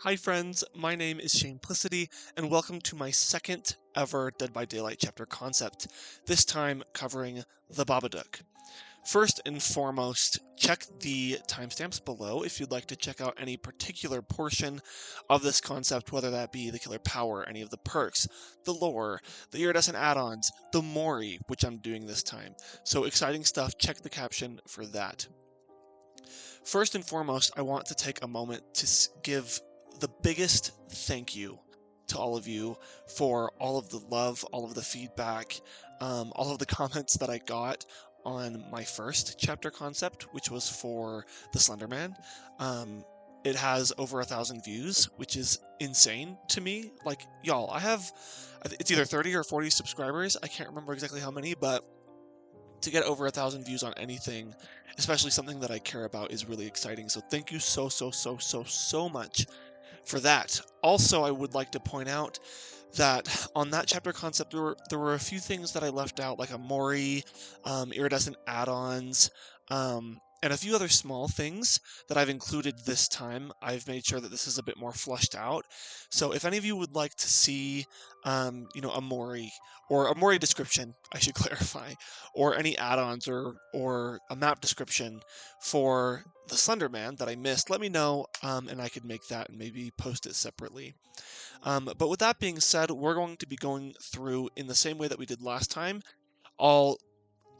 Hi friends, my name is Shameplicity, and welcome to my second ever Dead by Daylight chapter concept, this time covering the Babadook. First and foremost, check the timestamps below if you'd like to check out any particular portion of this concept, whether that be the killer power, any of the perks, the lore, the iridescent add-ons, the Mori, which I'm doing this time. So exciting stuff, check the caption for that. First and foremost, I want to take a moment to give the biggest thank you to all of you for all of the love, all of the feedback, all of the comments that I got on my first chapter concept, which was for the Slender Man. It has over 1,000 views, which is insane to me. Like, y'all, it's either 30 or 40 subscribers. I can't remember exactly how many, but to get over 1,000 views on anything, especially something that I care about, is really exciting. So thank you so much for that. Also, I would like to point out that on that chapter concept, there were a few things that I left out, like a Mori, iridescent add-ons, and a few other small things that I've included this time. I've made sure that this is a bit more fleshed out. So if any of you would like to see, a Mori, or a Mori description, I should clarify, or any add-ons or a map description for the Slender Man that I missed, let me know, and I could make that and maybe post it separately. But with that being said, we're going to be going through in the same way that we did last time. I'll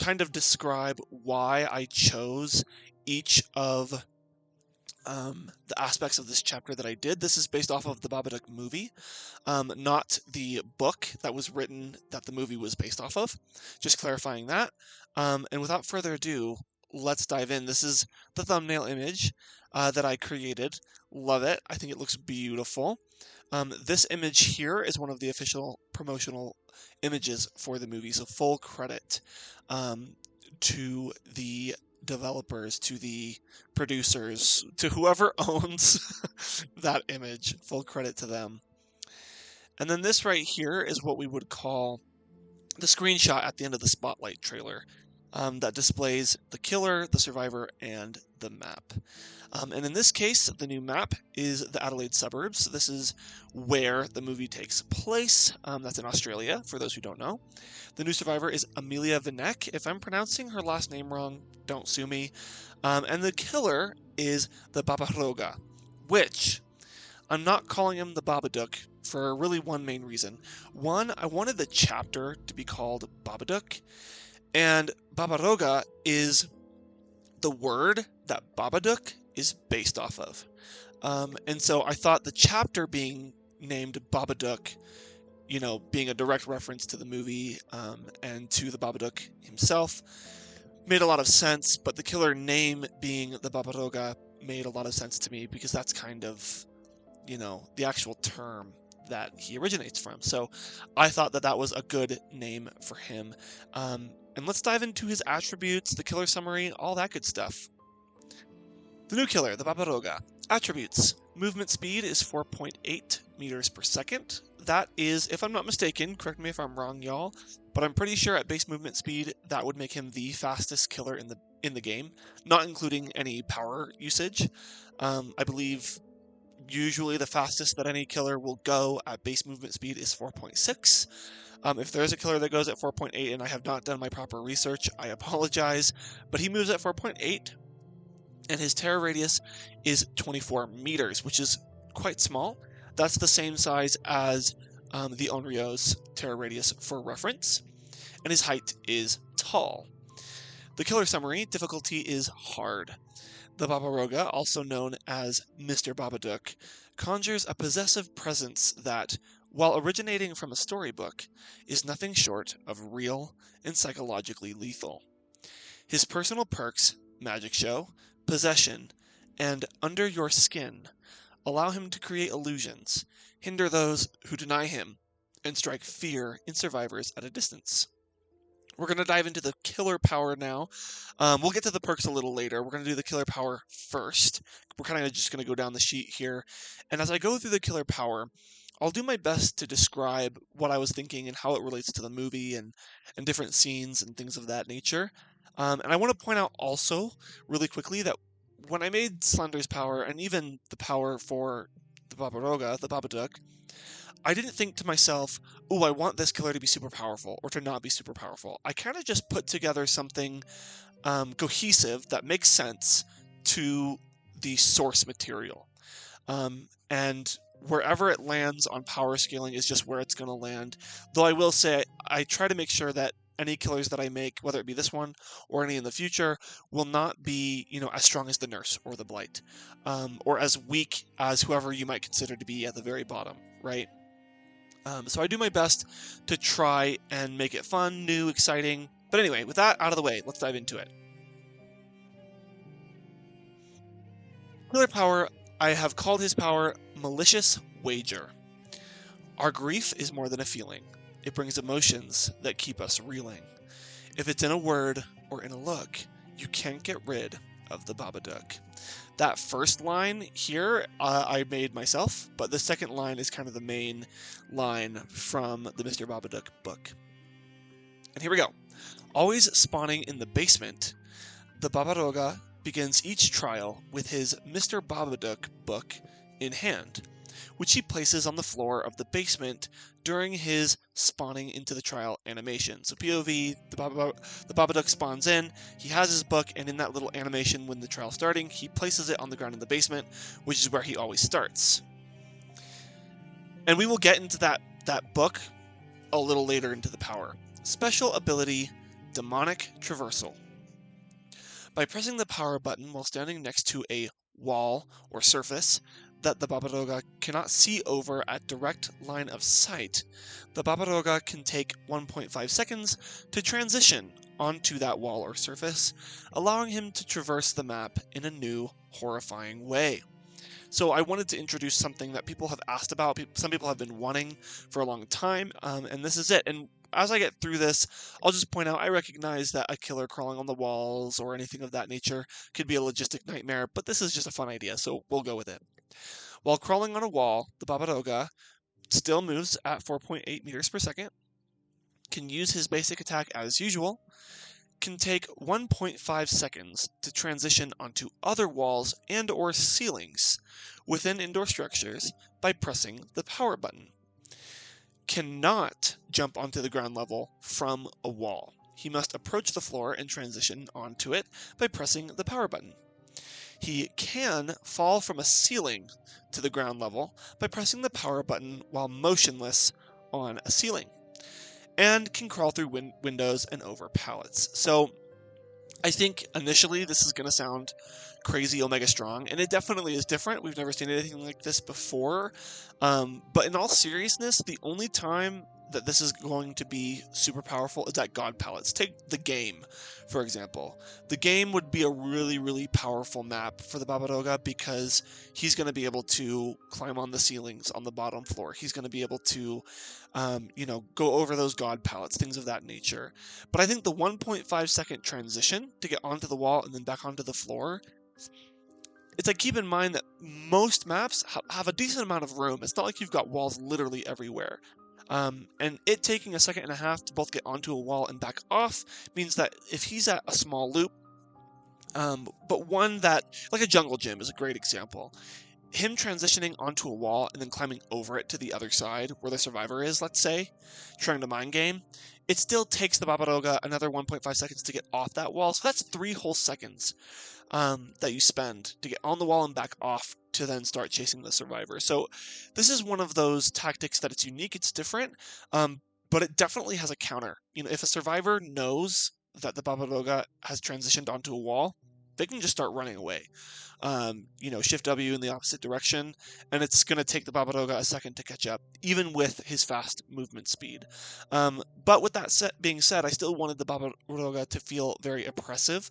kind of describe why I chose each of the aspects of this chapter that I did. This is based off of the Babadook movie, not the book that was written that the movie was based off of. Just clarifying that. And without further ado, let's dive in. This is the thumbnail image that I created. Love it. I think it looks beautiful. This image here is one of the official promotional images for the movie, so full credit to the developers, to the producers, to whoever owns that image. Full credit to them. And then this right here is what we would call the screenshot at the end of the Spotlight trailer. That displays the killer, the survivor, and the map. And in this case, the new map is the Adelaide suburbs. This is where the movie takes place. That's in Australia, for those who don't know. The new survivor is Amelia Vinek. If I'm pronouncing her last name wrong, don't sue me. And the killer is the Babadook, which I'm not calling him the Babadook for really one main reason. One, I wanted the chapter to be called Babadook, and Babadook is the word that Babadook is based off of. And so I thought the chapter being named Babadook, being a direct reference to the movie and to the Babadook himself, made a lot of sense, but the killer name being the Babadook made a lot of sense to me because that's kind of, the actual term that he originates from. So I thought that was a good name for him. And let's dive into his attributes, the killer summary, all that good stuff. The new killer, the Babadook. Attributes. Movement speed is 4.8 meters per second. That is, if I'm not mistaken, correct me if I'm wrong, y'all, but I'm pretty sure at base movement speed, that would make him the fastest killer in the game, not including any power usage. I believe usually the fastest that any killer will go at base movement speed is 4.6. If there's a killer that goes at 4.8 and I have not done my proper research, I apologize, but he moves at 4.8, and his terror radius is 24 meters, which is quite small. That's the same size as the Onryo's terror radius for reference, and his height is tall. The killer summary, difficulty is hard. The Babadook, also known as Mr. Babadook, conjures a possessive presence that, while originating from a storybook, is nothing short of real and psychologically lethal. His personal perks, Magic Show, Possession, and Under Your Skin, allow him to create illusions, hinder those who deny him, and strike fear in survivors at a distance. We're going to dive into the killer power now. We'll get to the perks a little later. We're going to do the killer power first. We're kind of just going to go down the sheet here. And as I go through the killer power, I'll do my best to describe what I was thinking and how it relates to the movie and different scenes and things of that nature. And I want to point out also, really quickly, that when I made Slender's power, and even the power for the Babadook, I didn't think to myself, "Ooh, I want this killer to be super powerful or to not be super powerful." I kind of just put together something cohesive that makes sense to the source material. And wherever it lands on power scaling is just where it's going to land. Though I will say I try to make sure that any killers that I make, whether it be this one or any in the future, will not be, as strong as the Nurse or the Blight, or as weak as whoever you might consider to be at the very bottom, right? So I do my best to try and make it fun, new, exciting. But anyway, with that out of the way, let's dive into it. Killer power, I have called his power Malicious Wager. Our grief is more than a feeling. It brings emotions that keep us reeling. If it's in a word or in a look, you can't get rid of the Babadook. That first line here, I made myself, but the second line is kind of the main line from the Mr. Babadook book. And here we go. Always spawning in the basement, the Babadook begins each trial with his Mr. Babadook book in hand, which he places on the floor of the basement during his spawning into the trial animation. So POV, the Babadook spawns in, he has his book, and in that little animation when the trial's starting, he places it on the ground in the basement, which is where he always starts. And we will get into that book a little later into the power. Special ability, Demonic Traversal. By pressing the power button while standing next to a wall or surface that the Babadook cannot see over at direct line of sight, the Babadook can take 1.5 seconds to transition onto that wall or surface, allowing him to traverse the map in a new, horrifying way. So I wanted to introduce something that people have asked about, some people have been wanting for a long time, and this is it. And as I get through this, I'll just point out I recognize that a killer crawling on the walls or anything of that nature could be a logistic nightmare, but this is just a fun idea, so we'll go with it. While crawling on a wall, the Babadook still moves at 4.8 meters per second, can use his basic attack as usual, can take 1.5 seconds to transition onto other walls and or ceilings within indoor structures by pressing the power button. Cannot jump onto the ground level from a wall. He must approach the floor and transition onto it by pressing the power button. He can fall from a ceiling to the ground level by pressing the power button while motionless on a ceiling, and can crawl through windows and over pallets. So I think initially this is going to sound crazy Omega Strong, and it definitely is different. We've never seen anything like this before. But in all seriousness, the only time that this is going to be super powerful is at God palettes. Take the game, for example. The game would be a really, really powerful map for the Babadook because he's going to be able to climb on the ceilings on the bottom floor. He's going to be able to, go over those God palettes, things of that nature. But I think the 1.5 second transition to get onto the wall and then back onto the floor, it's like, keep in mind that most maps have a decent amount of room. It's not like you've got walls literally everywhere. And it taking a second and a half to both get onto a wall and back off means that if he's at a small loop, but one that, like a jungle gym is a great example, him transitioning onto a wall and then climbing over it to the other side where the survivor is, let's say, trying to mind game, it still takes the Babadook another 1.5 seconds to get off that wall. So that's 3 whole seconds that you spend to get on the wall and back off to then start chasing the survivor. So this is one of those tactics that it's unique, it's different, but it definitely has a counter. If a survivor knows that the Babadook has transitioned onto a wall, they can just start running away. Shift W in the opposite direction, and it's going to take the Babadook a second to catch up, even with his fast movement speed. But with that being said, I still wanted the Babadook to feel very oppressive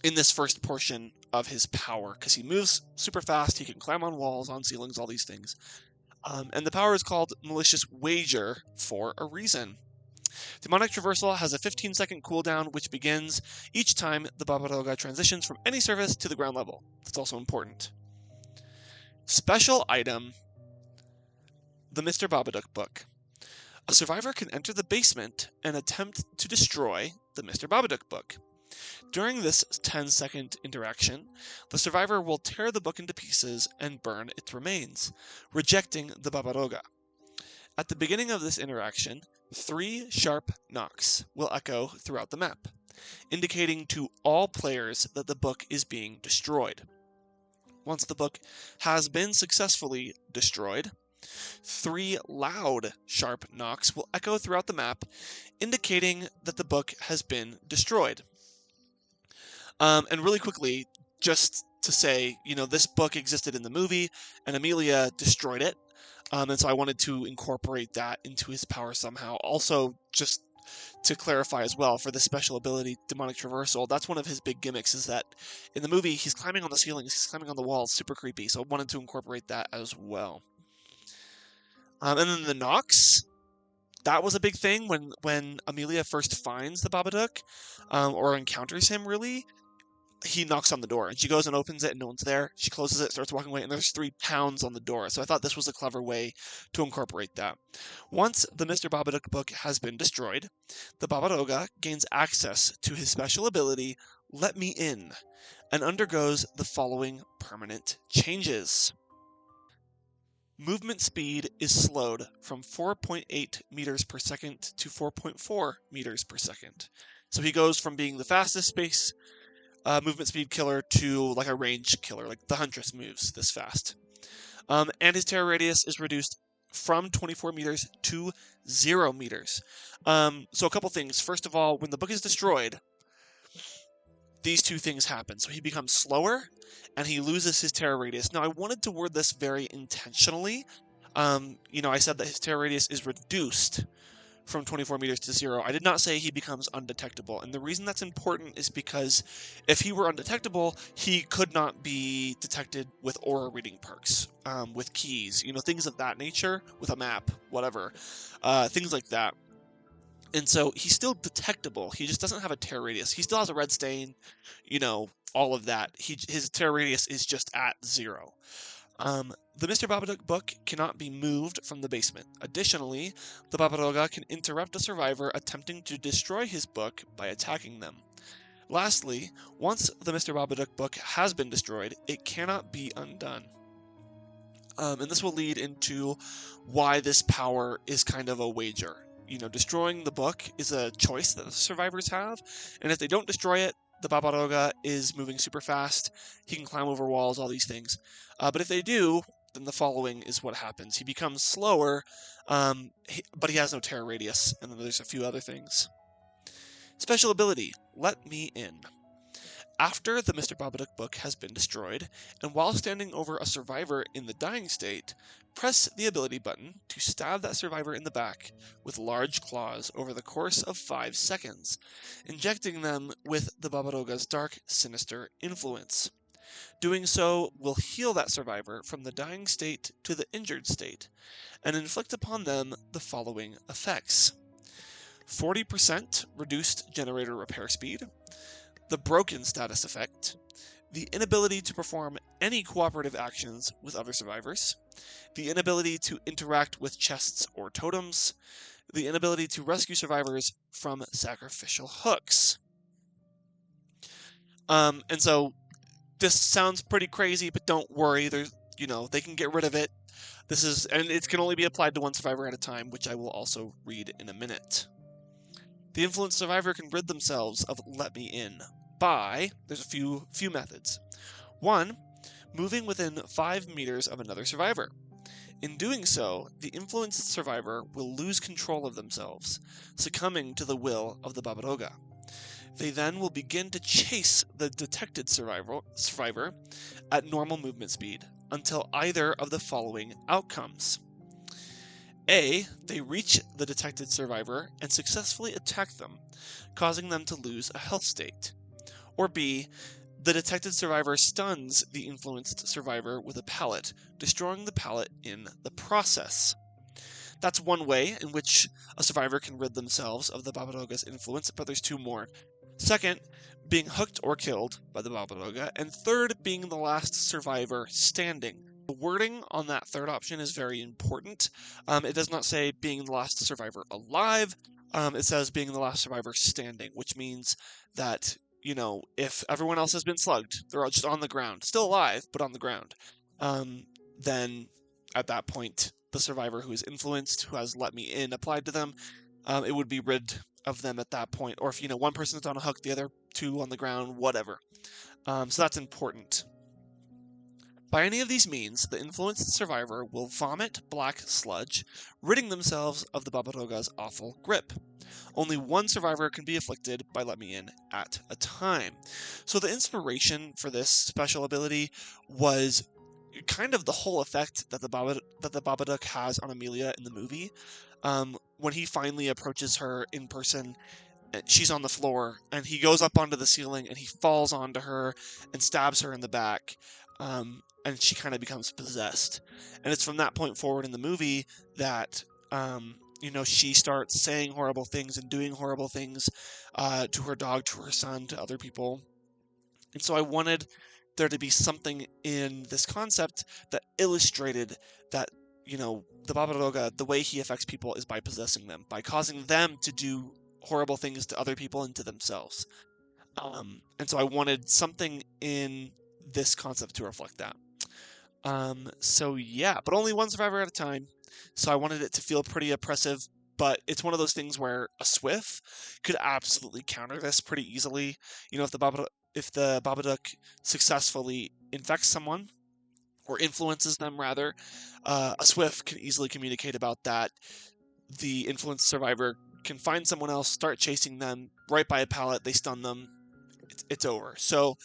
in this first portion of his power, because he moves super fast, he can climb on walls, on ceilings, all these things. And the power is called Malicious Wager for a reason. Demonic Traversal has a 15-second cooldown, which begins each time the Babadook transitions from any surface to the ground level. That's also important. Special item, the Mr. Babadook book. A survivor can enter the basement and attempt to destroy the Mr. Babadook book. During this 10-second interaction, the survivor will tear the book into pieces and burn its remains, rejecting the Babadook. At the beginning of this interaction, 3 sharp knocks will echo throughout the map, indicating to all players that the book is being destroyed. Once the book has been successfully destroyed, 3 loud, sharp knocks will echo throughout the map, indicating that the book has been destroyed. And really quickly, just to say, this book existed in the movie, and Amelia destroyed it, and so I wanted to incorporate that into his power somehow. Also, just to clarify as well, for the special ability, Demonic Traversal, that's one of his big gimmicks, is that in the movie, he's climbing on the ceilings, he's climbing on the walls, super creepy, so I wanted to incorporate that as well. And then the knocks, that was a big thing when Amelia first finds the Babadook, or encounters him, really. He knocks on the door, and she goes and opens it, and no one's there. She closes it, starts walking away, and there's 3 pounds on the door. So I thought this was a clever way to incorporate that. Once the Mr. Babadook book has been destroyed, the Babadook gains access to his special ability, Let Me In, and undergoes the following permanent changes. Movement speed is slowed from 4.8 meters per second to 4.4 meters per second. So he goes from being the fastest space movement speed killer to like a range killer, like the Huntress moves this fast. And his terror radius is reduced from 24 meters to 0 meters. So a couple things. First of all, when the book is destroyed, these 2 things happen. So he becomes slower, and he loses his terror radius. Now, I wanted to word this very intentionally. I said that his terror radius is reduced from 24 meters to 0. I did not say he becomes undetectable, and the reason that's important is because if he were undetectable, he could not be detected with aura reading perks, with keys, things of that nature, with a map, whatever, things like that. And so he's still detectable, he just doesn't have a terror radius. He still has a red stain, all of that. His terror radius is just at 0. The Mr. Babadook book cannot be moved from the basement. Additionally, the Babadook can interrupt a survivor attempting to destroy his book by attacking them. Lastly, once the Mr. Babadook book has been destroyed, it cannot be undone. And this will lead into why this power is kind of a wager. Destroying the book is a choice that the survivors have, and if they don't destroy it, the Babadook is moving super fast, he can climb over walls, all these things. But if they do, then the following is what happens. He becomes slower, but he has no terror radius, and then there's a few other things. Special ability, Let Me In. After the Mr. Babadook book has been destroyed, and while standing over a survivor in the dying state, press the ability button to stab that survivor in the back with large claws over the course of 5 seconds, injecting them with the Babadook's dark, sinister influence. Doing so will heal that survivor from the dying state to the injured state, and inflict upon them the following effects: 40% reduced generator repair speed, the broken status effect, the inability to perform any cooperative actions with other survivors, the inability to interact with chests or totems, the inability to rescue survivors from sacrificial hooks. And so this sounds pretty crazy, but don't worry, there's, they can get rid of it. And it can only be applied to one survivor at a time, which I will also read in a minute. The influenced survivor can rid themselves of Let Me In by, there's a few methods. 1, moving within 5 meters of another survivor. In doing so, the influenced survivor will lose control of themselves, succumbing to the will of the Babadook. They then will begin to chase the detected survivor at normal movement speed until either of the following outcomes. A, they reach the detected survivor and successfully attack them, causing them to lose a health state. Or B, the detected survivor stuns the influenced survivor with a pallet, destroying the pallet in the process. That's one way in which a survivor can rid themselves of the Babadook's influence, but there's 2 more. Second, being hooked or killed by the Babadook, and third, being the last survivor standing. The wording on that third option is very important. It does not say being the last survivor alive. It says being the last survivor standing, which means that if everyone else has been slugged, they're all just on the ground, still alive, but on the ground, then at that point, the survivor who is influenced, who has let me in applied to them, it would be rid of them at that point. Or if, one person is on a hook, the other two on the ground, whatever. So that's important. By any of these means, the influenced survivor will vomit black sludge, ridding themselves of the Babadoga's awful grip. Only one survivor can be afflicted by Let Me In at a time. So the inspiration for this special ability was kind of the whole effect that the Babadook has on Amelia in the movie. When he finally approaches her in person, she's on the floor, and he goes up onto the ceiling, and he falls onto her and stabs her in the back, and she kind of becomes possessed. And it's from that point forward in the movie that she starts saying horrible things and doing horrible things to her dog, to her son, to other people. And so I wanted there to be something in this concept that illustrated that, the Babadoga, the way he affects people is by possessing them, by causing them to do horrible things to other people and to themselves. And so I wanted something in this concept to reflect that. But only one survivor at a time. So I wanted it to feel pretty oppressive, but it's one of those things where a Swift could absolutely counter this pretty easily. If the Babadook successfully infects someone, or influences them rather, a Swift can easily communicate about that. The influenced survivor can find someone else, start chasing them, right by a pallet, they stun them, it's over. So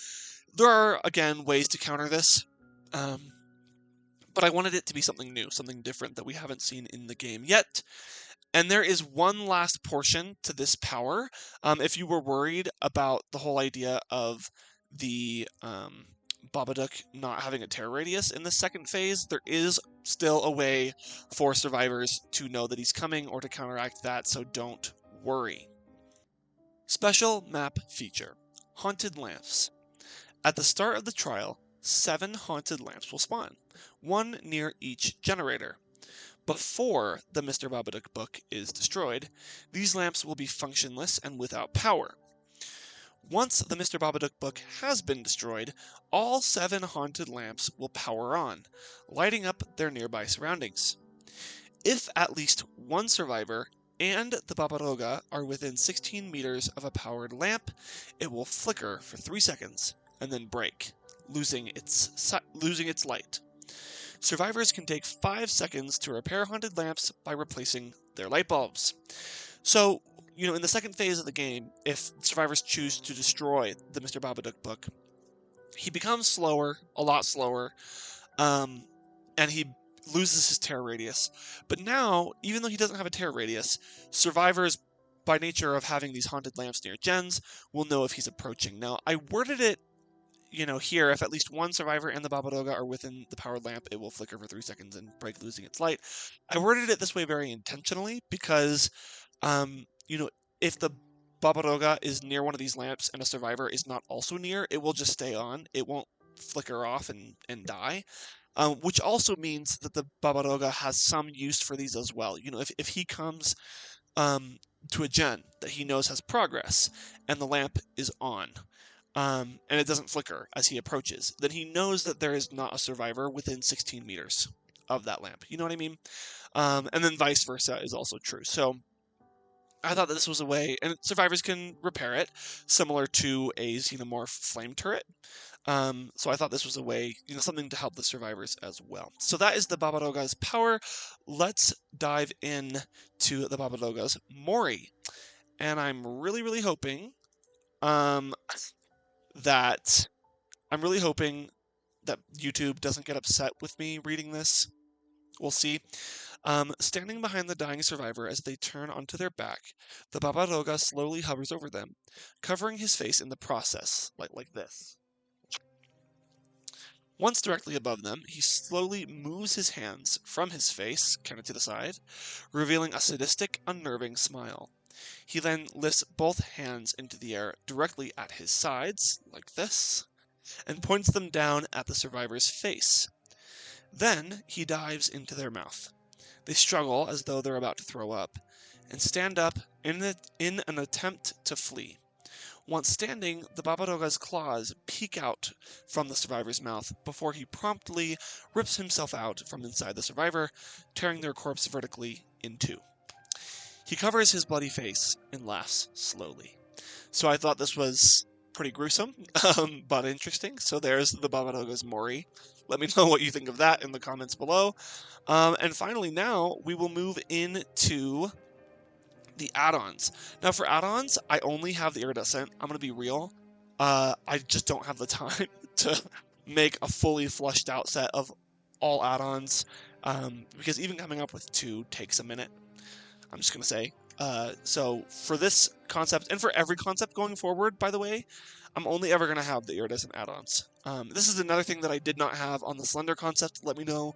there are, again, ways to counter this. But I wanted it to be something new, something different that we haven't seen in the game yet. And there is one last portion to this power. If you were worried about the whole idea of the Babadook not having a terror radius in the second phase, there is still a way for survivors to know that he's coming or to counteract that, so don't worry. Special map feature: Haunted Lamps. At the start of the trial, 7 haunted lamps will spawn, 1 near each generator. Before the Mr. Babadook book is destroyed, these lamps will be functionless and without power. Once the Mr. Babadook book has been destroyed, all 7 haunted lamps will power on, lighting up their nearby surroundings. If at least one survivor and the Babadoga are within 16 meters of a powered lamp, it will flicker for 3 seconds and then break, losing its light. Survivors can take 5 seconds to repair haunted lamps by replacing their light bulbs. So, in the second phase of the game, if survivors choose to destroy the Mr. Babadook book, he becomes slower, a lot slower, and he loses his terror radius. But now, even though he doesn't have a terror radius, survivors, by nature of having these haunted lamps near gens, will know if he's approaching. Now, I worded it here, if at least one survivor and the Babadoga are within the powered lamp, it will flicker for 3 seconds and break, losing its light. I worded it this way very intentionally because, if the Babadoga is near one of these lamps and a survivor is not also near, it will just stay on. It won't flicker off and die. Which also means that the Babadoga has some use for these as well. If he comes to a gen that he knows has progress and the lamp is on, and it doesn't flicker as he approaches, then he knows that there is not a survivor within 16 meters of that lamp. You know what I mean? And then vice versa is also true. So I thought that this was a way, and survivors can repair it, similar to a Xenomorph flame turret. So I thought this was a way, something to help the survivors as well. So that is the Babadoga's power. Let's dive in to the Babadoga's Mori. And I'm really, really hoping that YouTube doesn't get upset with me reading this. We'll see. Standing behind the dying survivor as they turn onto their back, the Babadoga slowly hovers over them, covering his face in the process, like this. Once directly above them, he slowly moves his hands from his face, kind of to the side, revealing a sadistic, unnerving smile. He then lifts both hands into the air directly at his sides, like this, and points them down at the survivor's face. Then he dives into their mouth. They struggle as though they're about to throw up, and stand up in an attempt to flee. Once standing, the Babadoga's claws peek out from the survivor's mouth before he promptly rips himself out from inside the survivor, tearing their corpse vertically in two. He covers his bloody face and laughs slowly. So I thought this was pretty gruesome, but interesting. So there's the Babadoga's Mori. Let me know what you think of that in the comments below. And finally, now we will move into the add-ons. Now for add-ons, I only have the Iridescent. I'm going to be real. I just don't have the time to make a fully fleshed out set of all add-ons, because even coming up with 2 takes a minute. I'm just going to say. So for this concept, and for every concept going forward, by the way, I'm only ever going to have the Iridescent add-ons. This is another thing that I did not have on the Slender concept. Let me know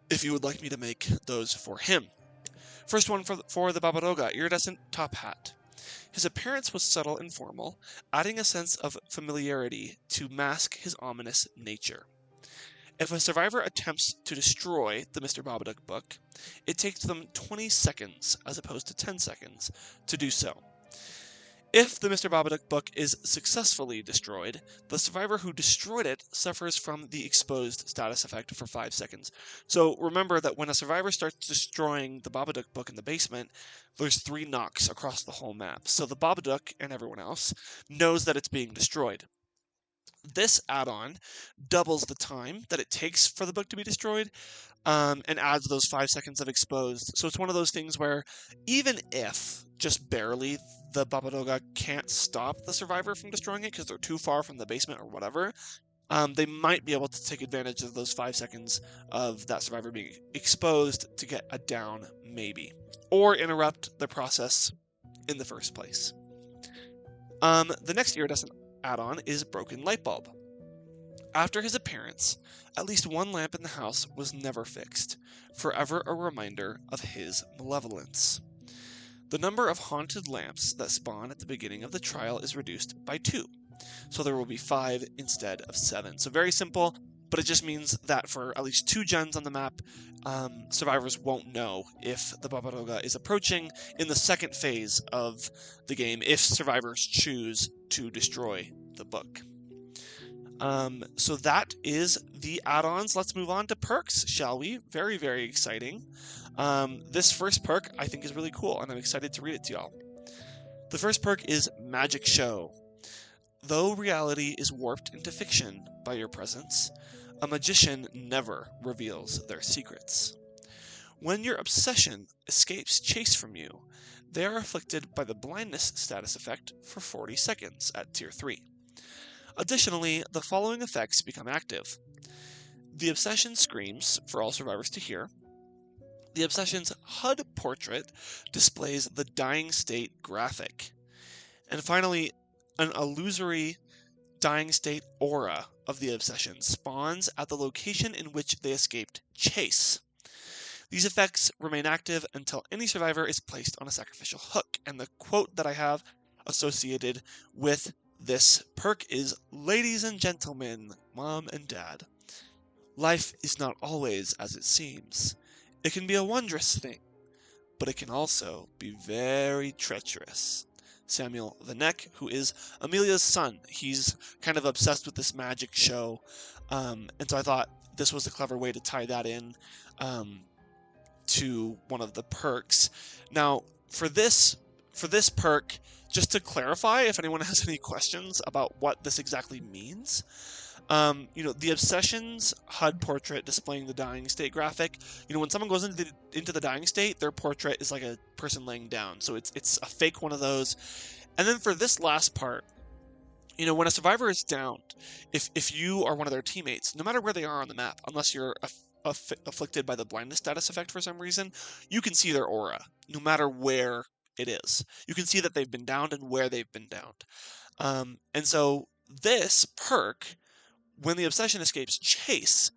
if you would like me to make those for him. First one for the Babadoga, Iridescent Top Hat. His appearance was subtle and formal, adding a sense of familiarity to mask his ominous nature. If a survivor attempts to destroy the Mr. Babadook book, it takes them 20 seconds, as opposed to 10 seconds, to do so. If the Mr. Babadook book is successfully destroyed, the survivor who destroyed it suffers from the exposed status effect for 5 seconds. So remember that when a survivor starts destroying the Babadook book in the basement, there's 3 knocks across the whole map. So the Babadook, and everyone else, knows that it's being destroyed. This add-on doubles the time that it takes for the book to be destroyed, and adds those 5 seconds of exposed. So it's one of those things where even if, just barely, the Babadoga can't stop the survivor from destroying it because they're too far from the basement or whatever, they might be able to take advantage of those 5 seconds of that survivor being exposed to get a down, maybe, or interrupt the process in the first place. The next Iridescent add-on is Broken Light Bulb. After his appearance, at least one lamp in the house was never fixed, forever a reminder of his malevolence. The number of haunted lamps that spawn at the beginning of the trial is reduced by 2, so there will be 5 instead of 7. So very simple, but it just means that for at least 2 gens on the map, survivors won't know if the Babadoga is approaching in the second phase of the game, if survivors choose to destroy the book. So that is the add-ons. Let's move on to perks, shall we? Very, very exciting. This first perk I think is really cool, and I'm excited to read it to y'all. The first perk is Magic Show. Though reality is warped into fiction by your presence, a magician never reveals their secrets. When your obsession escapes chase from you, they are afflicted by the blindness status effect for 40 seconds at Tier 3. Additionally, the following effects become active. The obsession screams for all survivors to hear. The obsession's HUD portrait displays the dying state graphic. And finally, an illusory dying state aura of the obsession spawns at the location in which they escaped chase. These effects remain active until any survivor is placed on a sacrificial hook. And the quote that I have associated with this perk is, "Ladies and gentlemen, mom and dad, life is not always as it seems. It can be a wondrous thing, but it can also be very treacherous." Samuel the Neck, who is Amelia's son, he's kind of obsessed with this magic show, and so I thought this was a clever way to tie that in to one of the perks. Now, for this perk, just to clarify, if anyone has any questions about what this exactly means, the obsession's HUD portrait displaying the dying state graphic, when someone goes into the dying state, their portrait is like a person laying down. So it's a fake one of those. And then for this last part, when a survivor is downed, if you are one of their teammates, no matter where they are on the map, unless you're afflicted by the blindness status effect for some reason, you can see their aura, no matter where it is. You can see that they've been downed and where they've been downed. And so this perk, when the obsession escapes chase,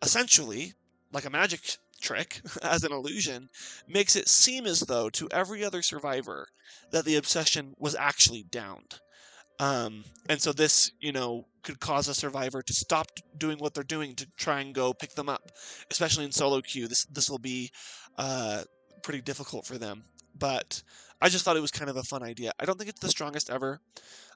essentially, like a magic trick, as an illusion, makes it seem as though to every other survivor that the obsession was actually downed. And so this, could cause a survivor to stop doing what they're doing to try and go pick them up, especially in solo queue. This will be pretty difficult for them. But I just thought it was kind of a fun idea. I don't think it's the strongest ever.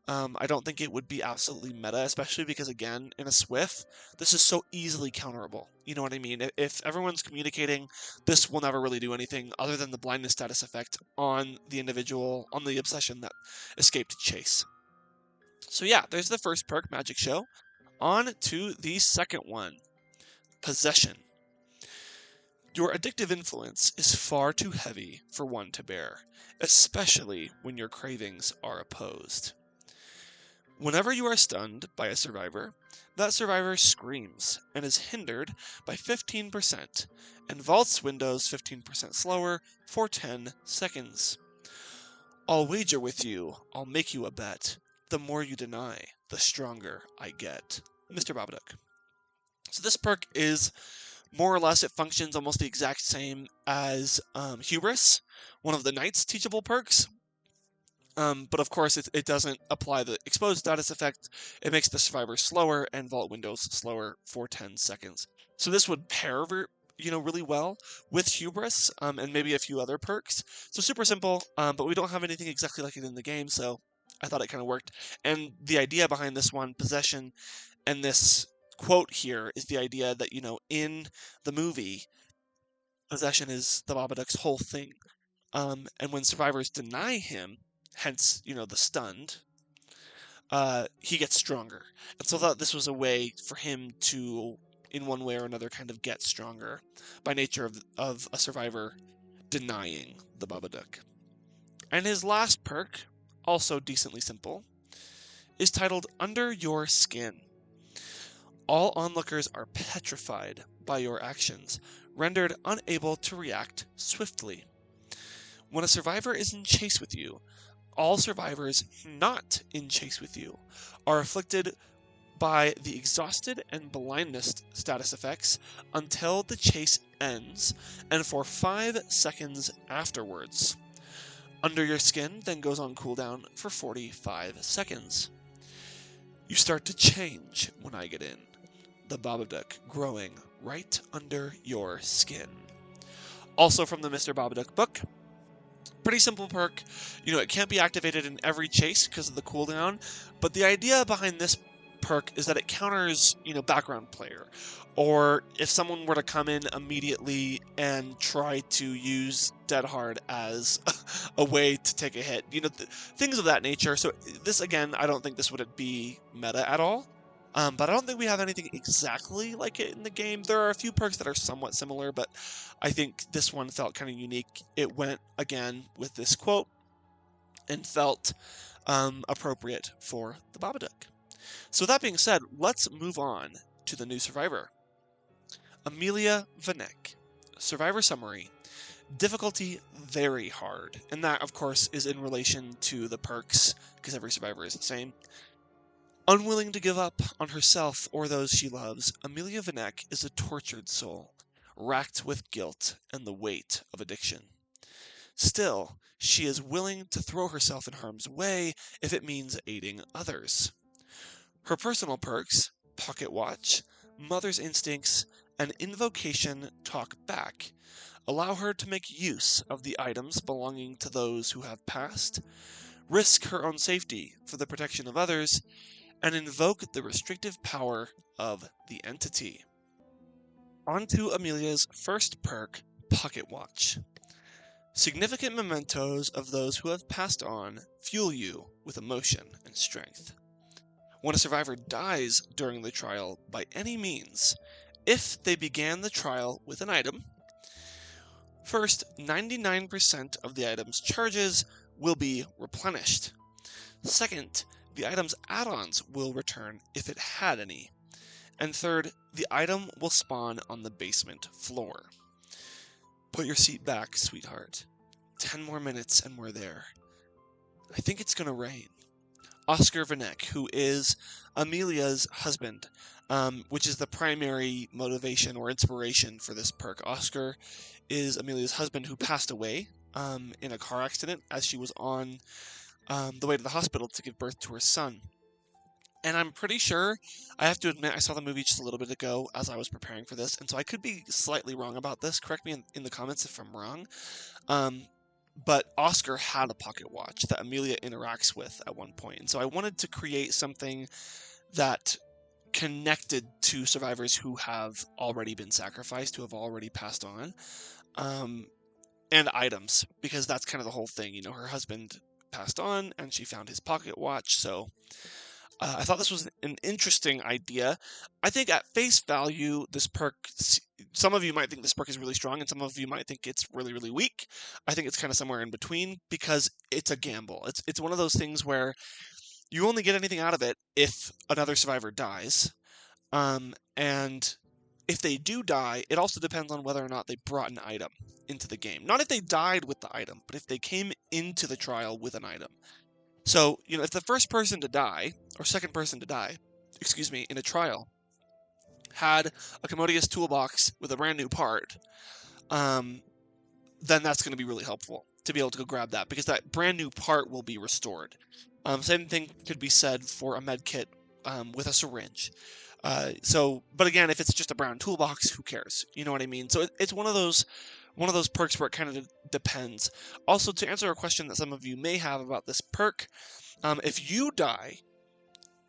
I don't think it would be absolutely meta, especially because, again, in a Swift, this is so easily counterable. You know what I mean? If everyone's communicating, this will never really do anything other than the blindness status effect on the individual, on the obsession that escaped chase. So yeah, there's the first perk, Magic Show. On to the second one, Possession. Your addictive influence is far too heavy for one to bear, especially when your cravings are opposed. Whenever you are stunned by a survivor, that survivor screams and is hindered by 15% and vaults windows 15% slower for 10 seconds. I'll wager with you, I'll make you a bet. The more you deny, the stronger I get. Mr. Babadook. So this perk is more or less, it functions almost the exact same as Hubris, one of the Knight's teachable perks. But of course, it doesn't apply the exposed status effect. It makes the survivor slower and vault windows slower for 10 seconds. So this would pair, really well with Hubris and maybe a few other perks. So super simple, but we don't have anything exactly like it in the game, so I thought it kind of worked. And the idea behind this one, Possession, and this quote here is the idea that, in the movie, possession is the Babadook's whole thing. And when survivors deny him, hence, the stunned, he gets stronger. And so I thought this was a way for him to, in one way or another, kind of get stronger by nature of a survivor denying the Babadook. And his last perk, also decently simple, is titled Under Your Skin. All onlookers are petrified by your actions, rendered unable to react swiftly. When a survivor is in chase with you, all survivors not in chase with you are afflicted by the exhausted and blindness status effects until the chase ends and for 5 seconds afterwards. Under Your Skin then goes on cooldown for 45 seconds. You start to change when I get in. The Babadook growing right under your skin. Also from the Mr. Babadook book. Pretty simple perk. It can't be activated in every chase because of the cooldown, but the idea behind this perk is that it counters, background player. Or if someone were to come in immediately and try to use Dead Hard as a way to take a hit. Things of that nature. So this, again, I don't think this would be meta at all. But I don't think we have anything exactly like it in the game. There are a few perks that are somewhat similar, but I think this one felt kind of unique. It went, again, with this quote and felt appropriate for the Babadook. So with that being said, let's move on to the new survivor. Amelia Vanek. Survivor summary. Difficulty very hard. And that, of course, is in relation to the perks, because every survivor is the same. Unwilling to give up on herself or those she loves, Amelia Vanek is a tortured soul, racked with guilt and the weight of addiction. Still, she is willing to throw herself in harm's way if it means aiding others. Her personal perks, Pocket Watch, Mother's Instincts, and Invocation Talk Back, allow her to make use of the items belonging to those who have passed, risk her own safety for the protection of others, and invoke the restrictive power of the entity. On to Amelia's first perk, Pocket Watch. Significant mementos of those who have passed on fuel you with emotion and strength. When a survivor dies during the trial by any means, if they began the trial with an item, first, 99% of the item's charges will be replenished. Second, the item's add-ons will return if it had any. And third, the item will spawn on the basement floor. Put your seat back, sweetheart. 10 more minutes and we're there. I think it's gonna rain. Oscar Vanek, who is Amelia's husband, which is the primary motivation or inspiration for this perk. Oscar is Amelia's husband who passed away in a car accident as she was on the way to the hospital to give birth to her son. And I'm pretty sure, I have to admit, I saw the movie just a little bit ago as I was preparing for this, and so I could be slightly wrong about this. Correct me in the comments if I'm wrong. but Oscar had a pocket watch that Amelia interacts with at one point. And so I wanted to create something that connected to survivors who have already been sacrificed, who have already passed on, and items, because that's kind of the whole thing. You know, her husband passed on and she found his pocket watch, so I thought this was an interesting idea. I think at face value, this perk, some of you might think this perk is really strong, and some of you might think it's really, really weak. I think it's kind of somewhere in between, because it's a gamble. It's one of those things where you only get anything out of it if another survivor dies. And if they do die, it also depends on whether or not they brought an item into the game. Not if they died with the item, but if they came into the trial with an item. So, you know, if the first person to die, or second person to die, in a trial, had a commodious toolbox with a brand new part, then that's going to be really helpful to be able to go grab that, because that brand new part will be restored. Same thing could be said for a med kit with a syringe. But again, if it's just a brown toolbox, who cares? You know what I mean? So it's one of those perks where it kind of depends. Also, to answer a question that some of you may have about this perk, if you die,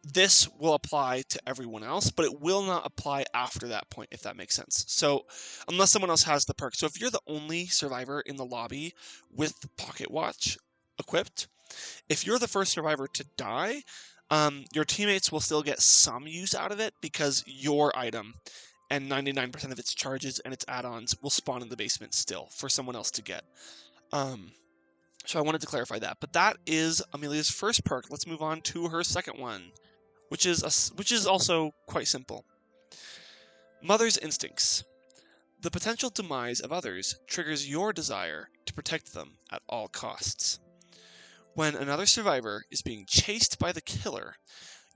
this will apply to everyone else, but it will not apply after that point, if that makes sense. So unless someone else has the perk. So if you're the only survivor in the lobby with the pocket watch equipped, if you're the first survivor to die, your teammates will still get some use out of it, because your item and 99% of its charges and its add-ons will spawn in the basement still for someone else to get. So I wanted to clarify that. But that is Amelia's first perk. Let's move on to her second one, which is also quite simple. Mother's Instincts. The potential demise of others triggers your desire to protect them at all costs. When another survivor is being chased by the killer,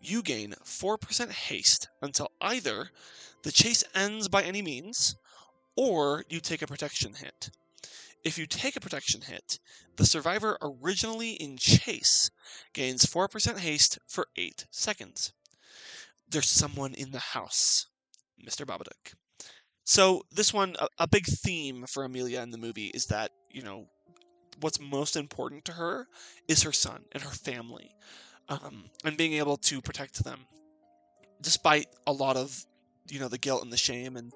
you gain 4% haste until either the chase ends by any means, or you take a protection hit. If you take a protection hit, the survivor originally in chase gains 4% haste for 8 seconds. There's someone in the house, Mr. Babadook. So this one, a big theme for Amelia in the movie is that, you know, what's most important to her is her son and her family, and being able to protect them, despite a lot of, you know, the guilt and the shame and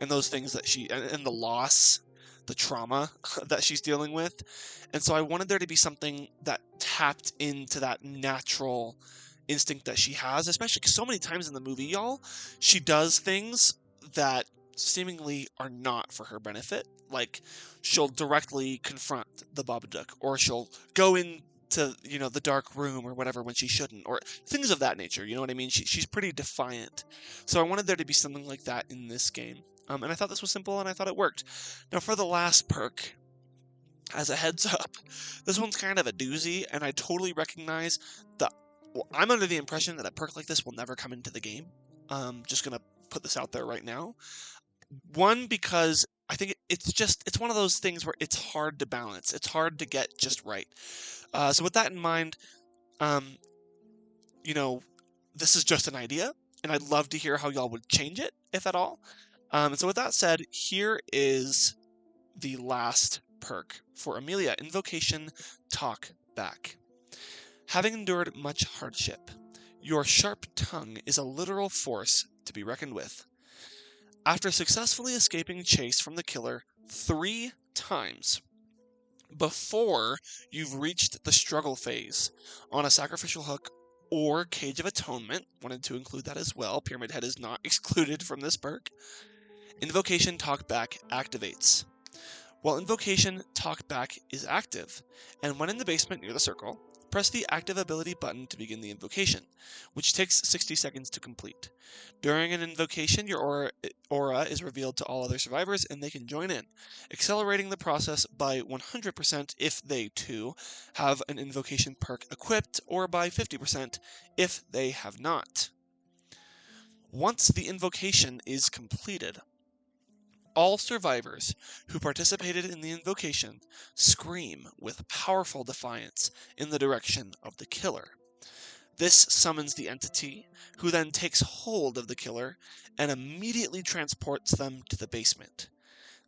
those things that and the loss, the trauma that she's dealing with. And so I wanted there to be something that tapped into that natural instinct that she has, especially because so many times in the movie, y'all, she does things that seemingly are not for her benefit. Like, she'll directly confront the Babadook, or she'll go into, you know, the dark room or whatever when she shouldn't, or things of that nature. You know what I mean? She's pretty defiant. So I wanted there to be something like that in this game. And I thought this was simple, and I thought it worked. Now, for the last perk, as a heads up, this one's kind of a doozy, and I totally recognize that. Well, I'm under the impression that a perk like this will never come into the game. Just gonna put this out there right now. One, because I think it's one of those things where it's hard to balance. It's hard to get just right. So with that in mind, you know, this is just an idea, and I'd love to hear how y'all would change it, if at all. And so with that said, here is the last perk for Amelia. Invocation Talk Back. Having endured much hardship, your sharp tongue is a literal force to be reckoned with. After successfully escaping chase from the killer 3 times before you've reached the struggle phase on a sacrificial hook or Cage of Atonement, wanted to include that as well, Pyramid Head is not excluded from this perk, Invocation Talkback activates. While Invocation Talkback is active, and when in the basement near the circle, press the active ability button to begin the invocation, which takes 60 seconds to complete. During an invocation, your aura is revealed to all other survivors, and they can join in, accelerating the process by 100% if they, too, have an invocation perk equipped, or by 50% if they have not. Once the invocation is completed, all survivors who participated in the invocation scream with powerful defiance in the direction of the killer. This summons the entity, who then takes hold of the killer and immediately transports them to the basement.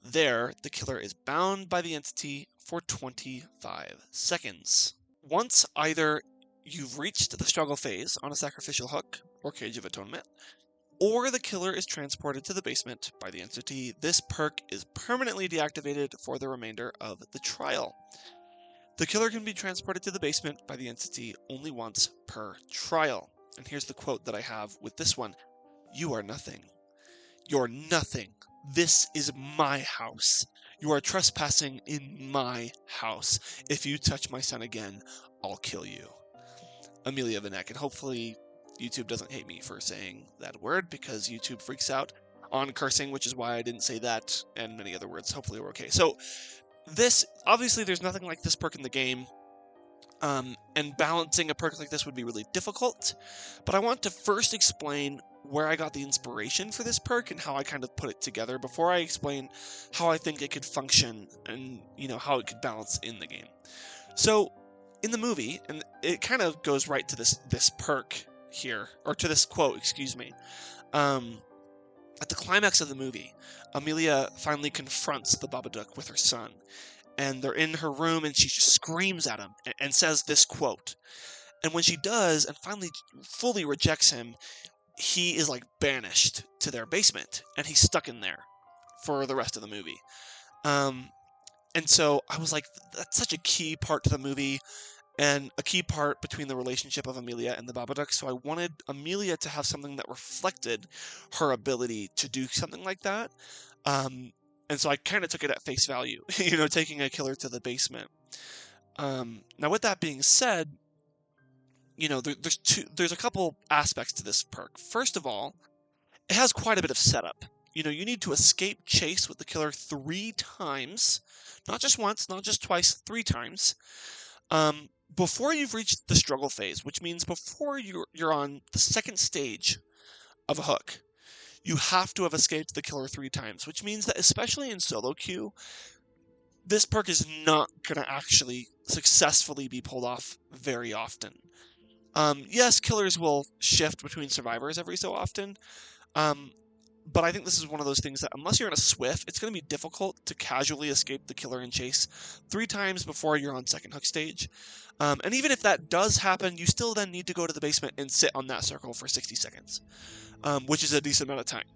There, the killer is bound by the entity for 25 seconds. Once either you've reached the struggle phase on a sacrificial hook or Cage of Atonement, or the killer is transported to the basement by the entity, this perk is permanently deactivated for the remainder of the trial. The killer can be transported to the basement by the entity only once per trial. And here's the quote that I have with this one. "You are nothing. You're nothing. This is my house. You are trespassing in my house. If you touch my son again, I'll kill you." Amelia Vanek. And hopefully YouTube doesn't hate me for saying that word, because YouTube freaks out on cursing, which is why I didn't say that and many other words. Hopefully we're okay. So this, obviously there's nothing like this perk in the game. And balancing a perk like this would be really difficult, but I want to first explain where I got the inspiration for this perk and how I kind of put it together before I explain how I think it could function and, how it could balance in the game. So, in the movie, and it kind of goes right to this perk here, or to this quote, excuse me. At the climax of the movie, Amelia finally confronts the Babadook with her son. And they're in her room, and she just screams at him and says this quote. And when she does, and finally fully rejects him, he is banished to their basement, and he's stuck in there for the rest of the movie. And so I was like, that's such a key part to the movie, and a key part between the relationship of Amelia and the Babadook. So I wanted Amelia to have something that reflected her ability to do something like that. And so I kind of took it at face value, taking a killer to the basement. Now, with that being said, there's a couple aspects to this perk. First of all, it has quite a bit of setup. You need to escape chase with the killer 3 times, not just once, not just twice, 3 times, before you've reached the struggle phase, which means before you're on the second stage of a hook. You have to have escaped the killer 3 times, which means that especially in solo queue, this perk is not going to actually successfully be pulled off very often. Yes, killers will shift between survivors every so often, but I think this is one of those things that unless you're in a Swift, it's going to be difficult to casually escape the killer and chase 3 times before you're on second hook stage. And even if that does happen, you still then need to go to the basement and sit on that circle for 60 seconds. Which is a decent amount of time.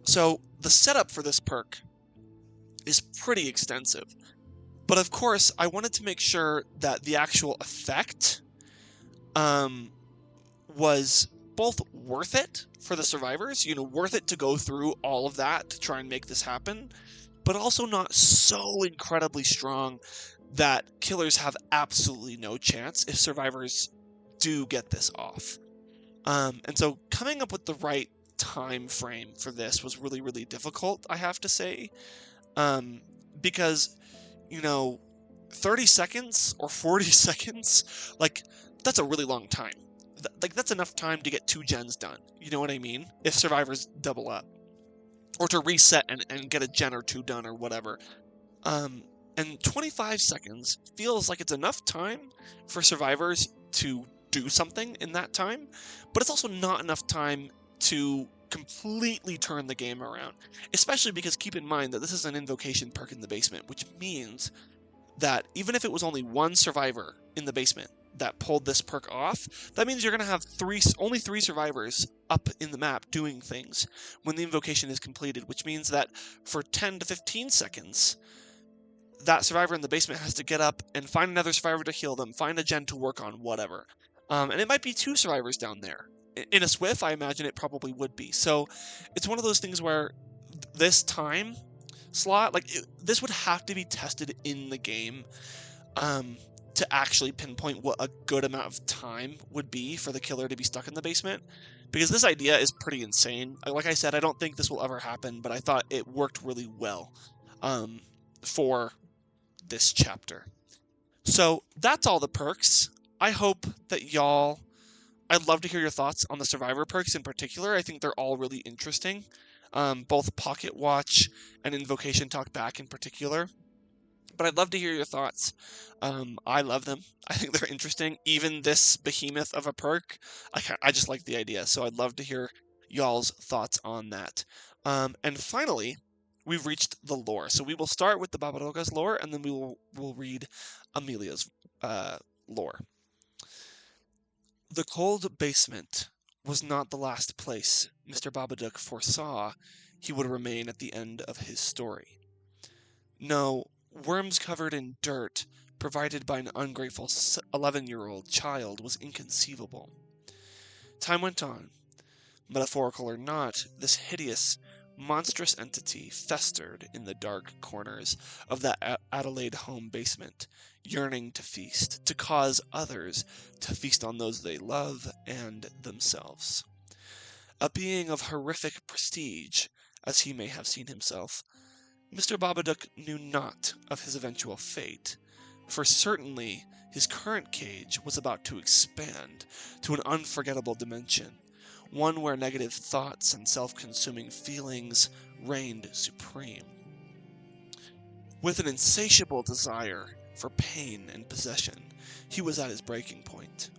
So the setup for this perk is pretty extensive. But of course, I wanted to make sure that the actual effect was both worth it for the survivors, worth it to go through all of that to try and make this happen, but also not so incredibly strong that killers have absolutely no chance if survivors do get this off. And so coming up with the right time frame for this was really, really difficult, I have to say. Because, 30 seconds or 40 seconds, that's a really long time. That's enough time to get 2 gens done. You know what I mean? If survivors double up. Or to reset and get a gen or 2 done or whatever. And 25 seconds feels like it's enough time for survivors to do something in that time, but it's also not enough time to completely turn the game around, especially because keep in mind that this is an invocation perk in the basement, which means that even if it was only 1 survivor in the basement that pulled this perk off, that means you're going to have only 3 survivors up in the map doing things when the invocation is completed, which means that for 10 to 15 seconds, that survivor in the basement has to get up and find another survivor to heal them, find a gen to work on, whatever. And it might be 2 survivors down there. In a Swift, I imagine it probably would be. So it's one of those things where this time slot, this would have to be tested in the game to actually pinpoint what a good amount of time would be for the killer to be stuck in the basement. Because this idea is pretty insane. Like I said, I don't think this will ever happen, but I thought it worked really well for this chapter. So that's all the perks. I hope that I'd love to hear your thoughts on the survivor perks in particular. I think they're all really interesting. Both Pocket Watch and Invocation Talk Back in particular. But I'd love to hear your thoughts. I love them. I think they're interesting. Even this behemoth of a perk, I just like the idea. So I'd love to hear y'all's thoughts on that. And finally, we've reached the lore. So we will start with the Babadook's lore, and then we'll read Amelia's lore. The cold basement was not the last place Mr. Babadook foresaw he would remain at the end of his story. No, worms covered in dirt provided by an ungrateful 11-year-old child was inconceivable. Time went on. Metaphorical or not, this hideous, monstrous entity festered in the dark corners of that Adelaide home basement, yearning to feast, to cause others to feast on those they love and themselves. A being of horrific prestige, as he may have seen himself, Mr. Babadook knew not of his eventual fate, for certainly his current cage was about to expand to an unforgettable dimension, one where negative thoughts and self-consuming feelings reigned supreme. With an insatiable desire for pain and possession, he was at his breaking point.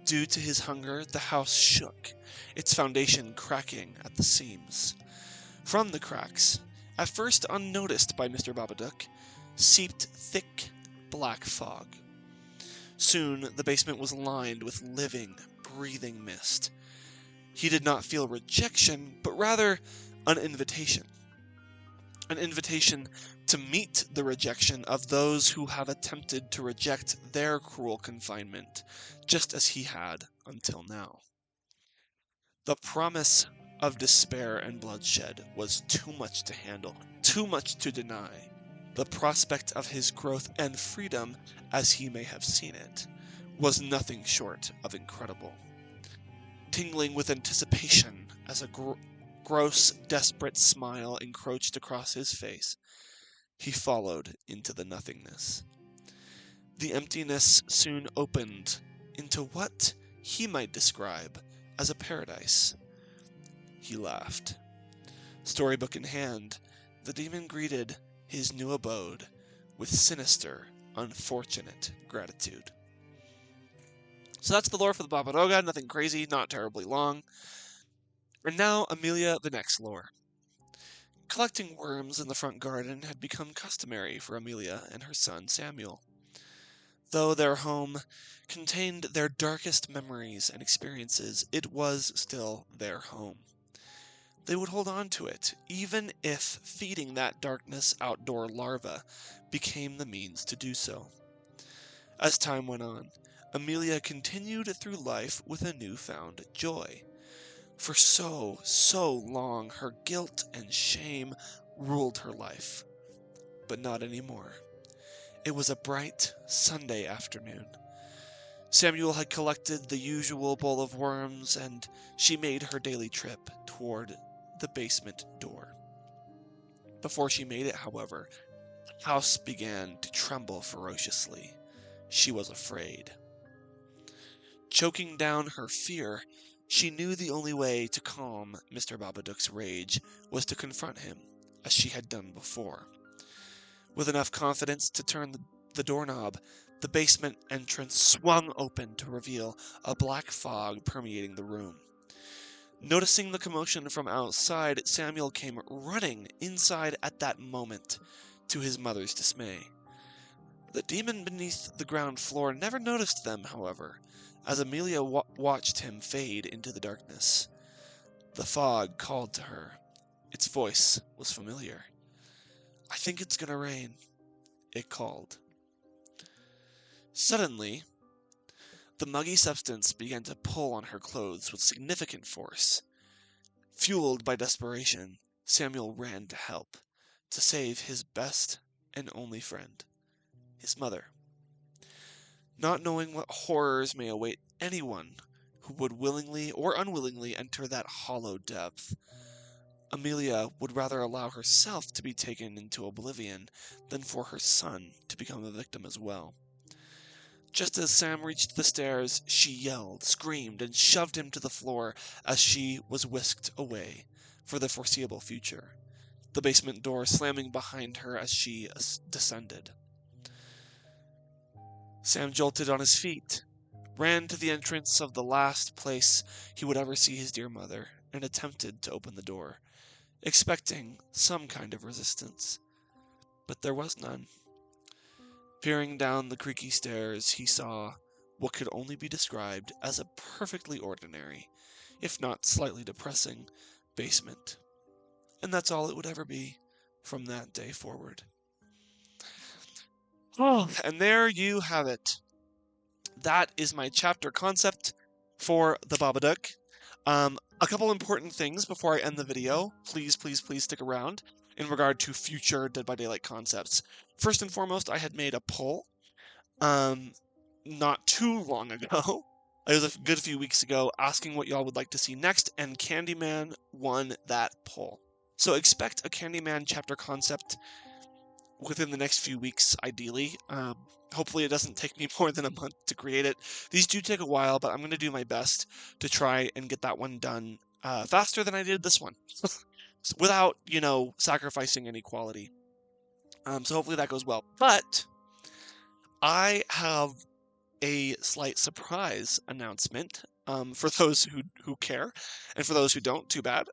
Due to his hunger, the house shook, its foundation cracking at the seams. From the cracks, at first unnoticed by Mr. Babadook, seeped thick, black fog. Soon the basement was lined with living, breathing mist. He did not feel rejection, but rather an invitation. An invitation to meet the rejection of those who have attempted to reject their cruel confinement, just as he had until now. The promise of despair and bloodshed was too much to handle, too much to deny. The prospect of his growth and freedom, as he may have seen it, was nothing short of incredible. Tingling with anticipation as a gross, desperate smile encroached across his face, he followed into the nothingness. The emptiness soon opened into what he might describe as a paradise. He laughed. Storybook in hand, the demon greeted his new abode with sinister, unfortunate gratitude. So that's the lore for the Babadook. Nothing crazy, not terribly long. And now, Amelia, the next lore. Collecting worms in the front garden had become customary for Amelia and her son Samuel. Though their home contained their darkest memories and experiences, it was still their home. They would hold on to it, even if feeding that darkness outdoor larva became the means to do so. As time went on, Amelia continued through life with a newfound joy. For so long, her guilt and shame ruled her life. But not anymore. It was a bright Sunday afternoon. Samuel had collected the usual bowl of worms, and she made her daily trip toward the basement door. Before she made it, however, the house began to tremble ferociously. She was afraid. Choking down her fear, she knew the only way to calm Mr. Babadook's rage was to confront him, as she had done before. With enough confidence to turn the doorknob, the basement entrance swung open to reveal a black fog permeating the room. Noticing the commotion from outside, Samuel came running inside at that moment, to his mother's dismay. The demon beneath the ground floor never noticed them, however, as Amelia watched him fade into the darkness. The fog called to her. Its voice was familiar. "I think it's gonna rain," it called. Suddenly, the muggy substance began to pull on her clothes with significant force. Fueled by desperation, Samuel ran to help, to save his best and only friend, his mother. Not knowing what horrors may await anyone who would willingly or unwillingly enter that hollow depth, Amelia would rather allow herself to be taken into oblivion than for her son to become a victim as well. Just as Sam reached the stairs, she yelled, screamed, and shoved him to the floor as she was whisked away for the foreseeable future, the basement door slamming behind her as she descended. Sam jolted on his feet, ran to the entrance of the last place he would ever see his dear mother, and attempted to open the door. expecting some kind of resistance, but there was none. Peering down the creaky stairs, he saw what could only be described as a perfectly ordinary, if not slightly depressing, basement. And that's all it would ever be from that day forward. Oh, and there you have it. That is my chapter concept for the Babadook. A couple important things before I end the video. Please, please, please stick around in regard to future Dead by Daylight concepts. First and foremost, I had made a poll not too long ago. It was a good few weeks ago, asking what y'all would like to see next, and Candyman won that poll. So expect a Candyman chapter concept within the next few weeks, ideally. Hopefully it doesn't take me more than a month to create it. These do take a while, but I'm going to do my best to try and get that one done faster than I did this one, without, sacrificing any quality. So hopefully that goes well. But I have a slight surprise announcement for those who care, and for those who don't, too bad.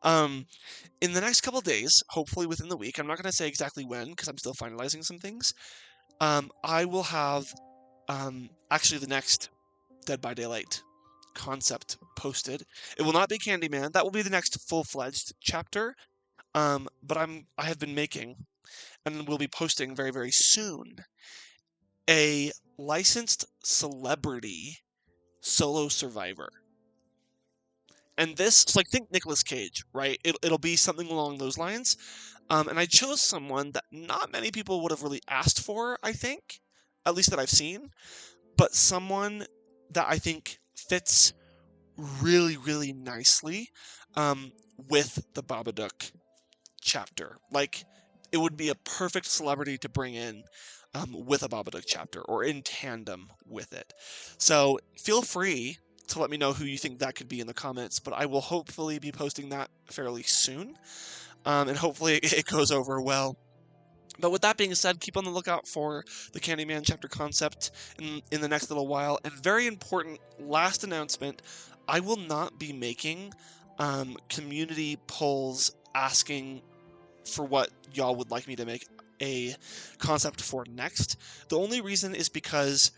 In the next couple days, hopefully within the week, I'm not going to say exactly when because I'm still finalizing some things, I will have actually the next Dead by Daylight concept posted. It will not be Candyman. That will be the next full-fledged chapter. But I have been making, and will be posting very, very soon, a licensed celebrity solo survivor. And this, so think Nicolas Cage, right? It'll be something along those lines. And I chose someone that not many people would have really asked for, I think, at least that I've seen, but someone that I think fits really, really nicely with the Babadook chapter. It would be a perfect celebrity to bring in with a Babadook chapter, or in tandem with it. So feel free to let me know who you think that could be in the comments, but I will hopefully be posting that fairly soon, and hopefully it goes over well. But with that being said, keep on the lookout for the Candyman chapter concept in the next little while. And very important last announcement, I will not be making community polls asking for what y'all would like me to make a concept for next. The only reason is because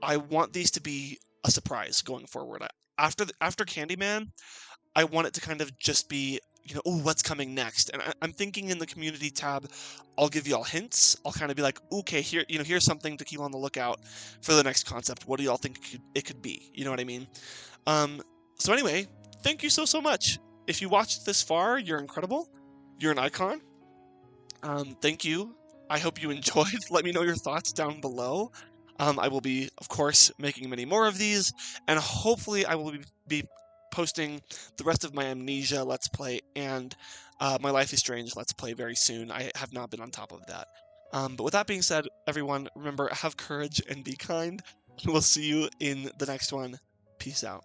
I want these to be a surprise going forward. After Candyman, I want it to kind of just be, what's coming next? And I'm thinking in the community tab, I'll give y'all hints. I'll kind of be like, okay, here's something to keep on the lookout for the next concept. What do y'all think it could be? You know what I mean? So anyway, thank you so much. If you watched this far, you're incredible. You're an icon. Thank you. I hope you enjoyed. Let me know your thoughts down below. I will be, of course, making many more of these, and hopefully I will be posting the rest of my Amnesia Let's Play and my Life is Strange Let's Play very soon. I have not been on top of that. But with that being said, everyone, remember, have courage and be kind. We'll see you in the next one. Peace out.